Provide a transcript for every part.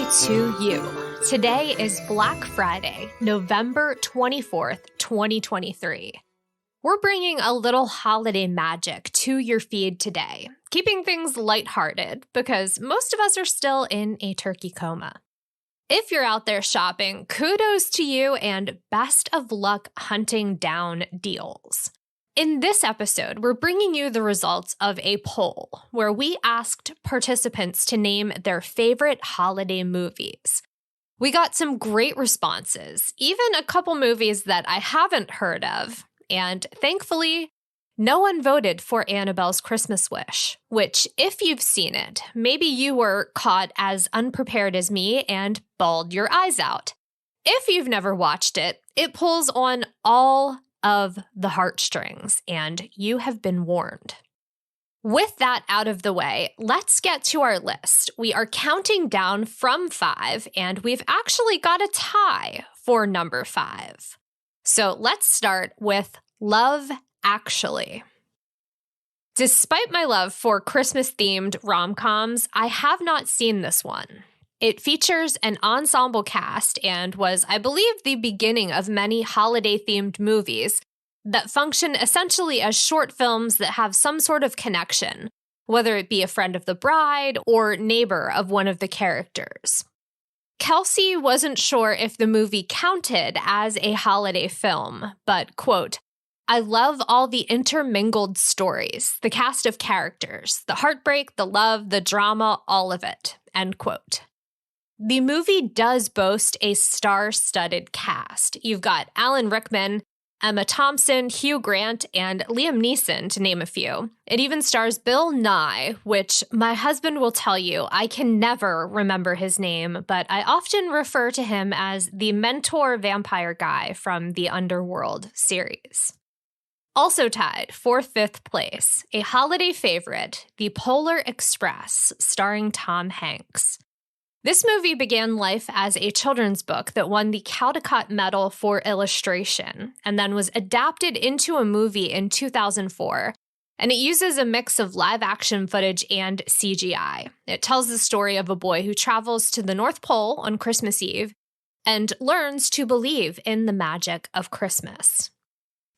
to you. Today is Black Friday, November 24th, 2023. We're bringing a little holiday magic to your feed today, keeping things lighthearted because most of us are still in a turkey coma. If you're out there shopping, kudos to you and best of luck hunting down deals. In this episode, we're bringing you the results of a poll where we asked participants to name their favorite holiday movies. We got some great responses, even a couple movies that I haven't heard of, and thankfully, no one voted for Annabelle's Christmas Wish, which, if you've seen it, maybe you were caught as unprepared as me and bawled your eyes out. If you've never watched it, it pulls on all of the heartstrings, and you have been warned. With that out of the way, let's get to our list. We are counting down from 5, and we've actually got a tie for number 5. So let's start with Love Actually. Despite my love for Christmas-themed rom-coms, I have not seen this one. It features an ensemble cast and was, I believe, the beginning of many holiday-themed movies that function essentially as short films that have some sort of connection, whether it be a friend of the bride or neighbor of one of the characters. Kelsey wasn't sure if the movie counted as a holiday film, but, quote, I love all the intermingled stories, the cast of characters, the heartbreak, the love, the drama, all of it, end quote. The movie does boast a star-studded cast. You've got Alan Rickman, Emma Thompson, Hugh Grant, and Liam Neeson, to name a few. It even stars Bill Nye, which my husband will tell you I can never remember his name, but I often refer to him as the mentor vampire guy from the Underworld series. Also tied for 5th place, a holiday favorite, The Polar Express, starring Tom Hanks. This movie began life as a children's book that won the Caldecott Medal for Illustration, and then was adapted into a movie in 2004, and it uses a mix of live-action footage and CGI. It tells the story of a boy who travels to the North Pole on Christmas Eve and learns to believe in the magic of Christmas.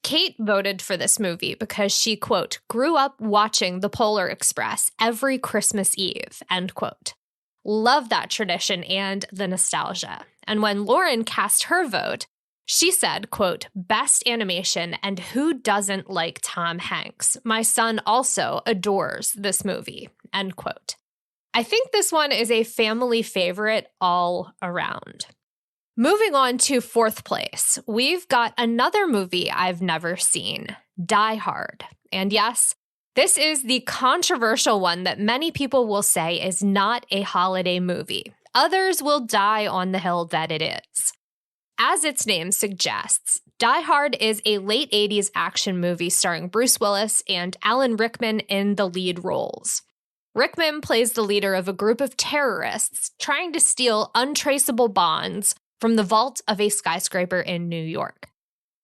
Kate voted for this movie because she, quote, grew up watching The Polar Express every Christmas Eve, end quote. Love that tradition and the nostalgia. And when Lauren cast her vote, she said, quote, best animation, and who doesn't like Tom Hanks? My son also adores this movie, end quote. I think this one is a family favorite all around. Moving on to 4th place, we've got another movie I've never seen, Die Hard. And yes, this is the controversial one that many people will say is not a holiday movie. Others will die on the hill that it is. As its name suggests, Die Hard is a late 80s action movie starring Bruce Willis and Alan Rickman in the lead roles. Rickman plays the leader of a group of terrorists trying to steal untraceable bonds from the vault of a skyscraper in New York.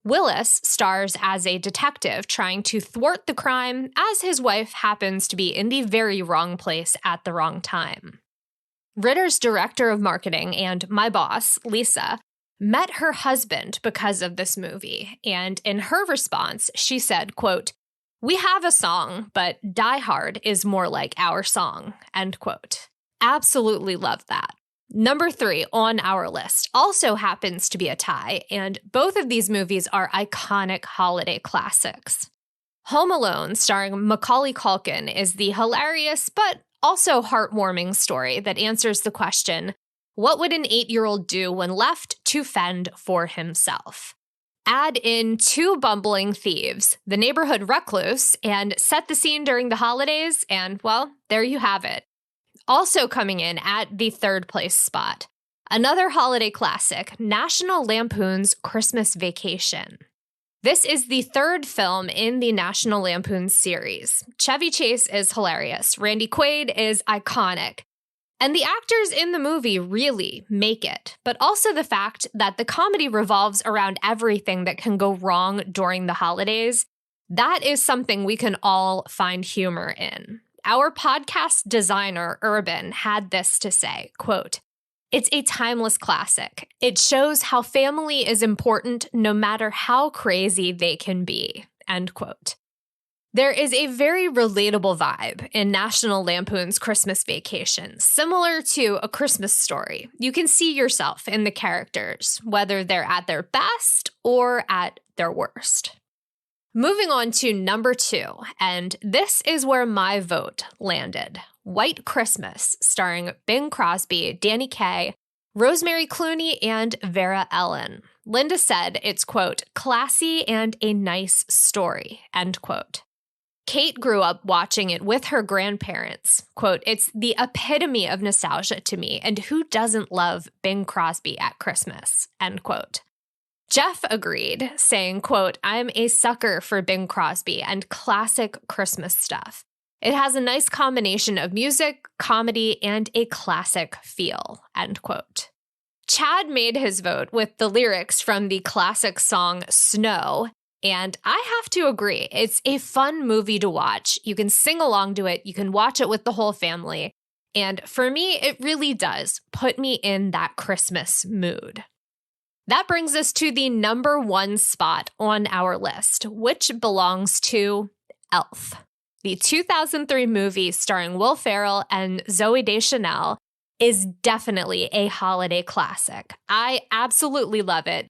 Willis stars as a detective trying to thwart the crime as his wife happens to be in the very wrong place at the wrong time. Ritter's director of marketing and my boss, Lisa, met her husband because of this movie, and in her response, she said, quote, we have a song, but Die Hard is more like our song, end quote. Absolutely love that. Number 3 on our list also happens to be a tie, and both of these movies are iconic holiday classics. Home Alone, starring Macaulay Culkin, is the hilarious but also heartwarming story that answers the question, what would an 8-year-old do when left to fend for himself? Add in 2 bumbling thieves, the neighborhood recluse, and set the scene during the holidays, and, well, there you have it. Also coming in at the 3rd place spot, another holiday classic, National Lampoon's Christmas Vacation. This is the 3rd film in the National Lampoon series. Chevy Chase is hilarious. Randy Quaid is iconic. And the actors in the movie really make it, but also the fact that the comedy revolves around everything that can go wrong during the holidays, that is something we can all find humor in. Our podcast designer, Urban, had this to say, quote, It's a timeless classic. It shows how family is important no matter how crazy they can be, end quote. There is a very relatable vibe in National Lampoon's Christmas Vacation, similar to A Christmas Story. You can see yourself in the characters, whether they're at their best or at their worst. Moving on to number 2, and this is where my vote landed. White Christmas, starring Bing Crosby, Danny Kaye, Rosemary Clooney, and Vera Ellen. Linda said it's, quote, classy and a nice story, end quote. Kate grew up watching it with her grandparents. Quote, it's the epitome of nostalgia to me, and who doesn't love Bing Crosby at Christmas, end quote. Jeff agreed, saying, quote, I'm a sucker for Bing Crosby and classic Christmas stuff. It has a nice combination of music, comedy, and a classic feel, end quote. Chad made his vote with the lyrics from the classic song Snow, and I have to agree, it's a fun movie to watch. You can sing along to it, you can watch it with the whole family, and for me, it really does put me in that Christmas mood. That brings us to the number 1 spot on our list, which belongs to Elf. The 2003 movie starring Will Ferrell and Zooey Deschanel is definitely a holiday classic. I absolutely love it,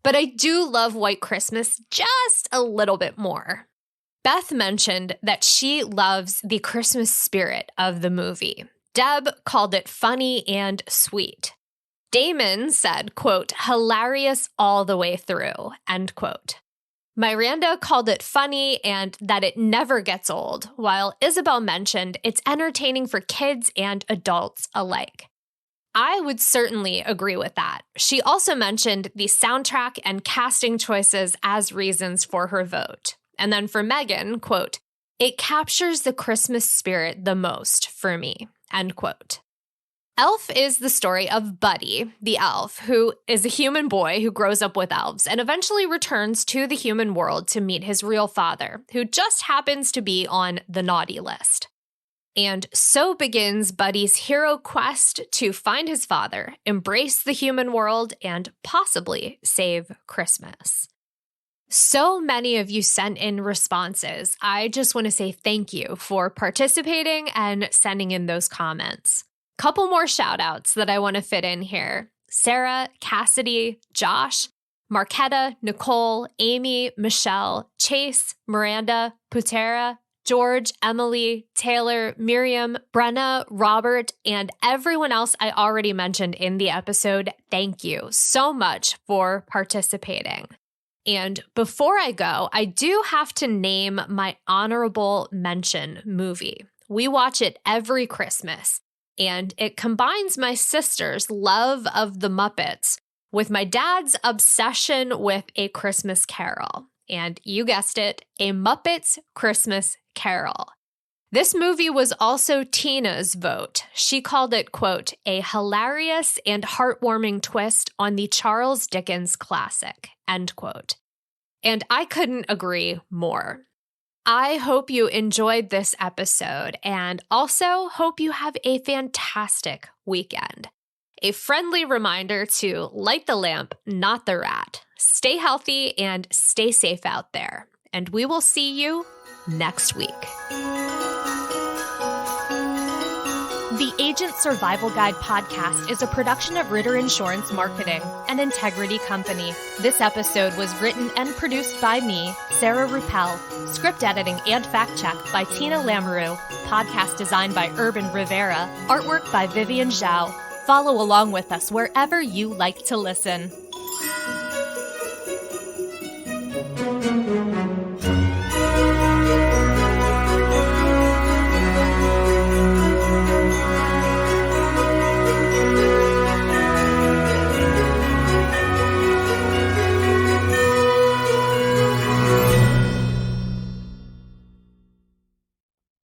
but I do love White Christmas just a little bit more. Beth mentioned that she loves the Christmas spirit of the movie. Deb called it funny and sweet. Damon said, quote, hilarious all the way through, end quote. Miranda called it funny and that it never gets old, while Isabel mentioned it's entertaining for kids and adults alike. I would certainly agree with that. She also mentioned the soundtrack and casting choices as reasons for her vote. And then for Megan, quote, it captures the Christmas spirit the most for me, end quote. Elf is the story of Buddy, the elf, who is a human boy who grows up with elves and eventually returns to the human world to meet his real father, who just happens to be on the naughty list. And so begins Buddy's hero quest to find his father, embrace the human world, and possibly save Christmas. So many of you sent in responses. I just want to say thank you for participating and sending in those comments. Couple more shout outs that I want to fit in here. Sarah, Cassidy, Josh, Marquetta, Nicole, Amy, Michelle, Chase, Miranda, Putera, George, Emily, Taylor, Miriam, Brenna, Robert, and everyone else I already mentioned in the episode. Thank you so much for participating. And before I go, I do have to name my honorable mention movie. We watch it every Christmas. And it combines my sister's love of the Muppets with my dad's obsession with A Christmas Carol. And you guessed it, A Muppets Christmas Carol. This movie was also Tina's vote. She called it, quote, a hilarious and heartwarming twist on the Charles Dickens classic, end quote. And I couldn't agree more. I hope you enjoyed this episode and also hope you have a fantastic weekend. A friendly reminder to light the lamp, not the rat. Stay healthy and stay safe out there. And we will see you next week. The Agent Survival Guide podcast is a production of Ritter Insurance Marketing, an integrity company. This episode was written and produced by me, Sarah Ruppel. Script editing and fact check by Tina Lamoureux. Podcast design by Urban Rivera. Artwork by Vivian Zhao. Follow along with us wherever you like to listen.